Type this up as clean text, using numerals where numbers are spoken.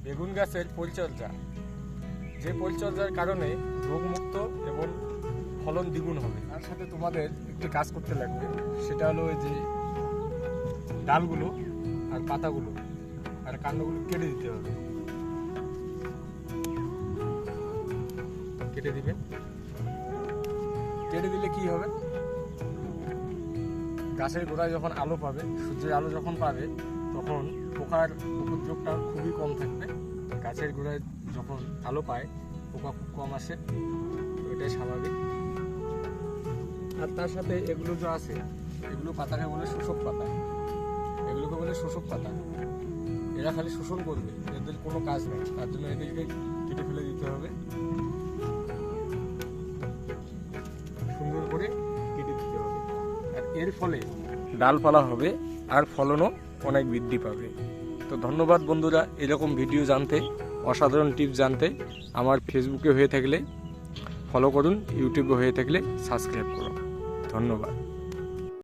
বেগুন গাছের পরিচর্যা, যে পরিচর্যার কারণে রোগমুক্ত এবং ফলন দ্বিগুণ হবে। তার সাথে তোমাদের একটি কাজ করতে লাগবে, সেটা হলো ওই যে ডালগুলো আর পাতাগুলো আর কাণ্ডগুলো কেটে দিতে হবে। কেটে দিবেন। কেটে দিলে কি হবে, গাছের গোড়ায় যখন আলো পাবে, সূর্যের আলো যখন পাবে, তখন পোকার উপদ্রবটা খুবই কম থাকবে। গাছের গোড়ায় যখন আলো পায় পোকা খুব কম আসে, তো এটাই স্বাভাবিক। আর তার সাথে এগুলো যে আছে, এগুলো পাতাকে বলে শোষক পাতা, এগুলোকে বলে শোষক পাতা। এরা খালি শোষণ করবে, এদের কোনো কাজ নেই। তার জন্য এদেরকে কেটে ফেলে দিতে হবে, সুন্দর করে কেটে দিতে হবে। আর এর ফলে ডালপালা হবে আর ফলনও অনেক বৃদ্ধি পাবে। তো ধন্যবাদ বন্ধুরা, এরকম ভিডিও জানতে, অসাধারণ টিপস জানতে আমার ফেসবুকে হয়ে থাকলে ফলো করুন, ইউটিউবে হয়ে থাকলে সাবস্ক্রাইব করুন। ধন্যবাদ।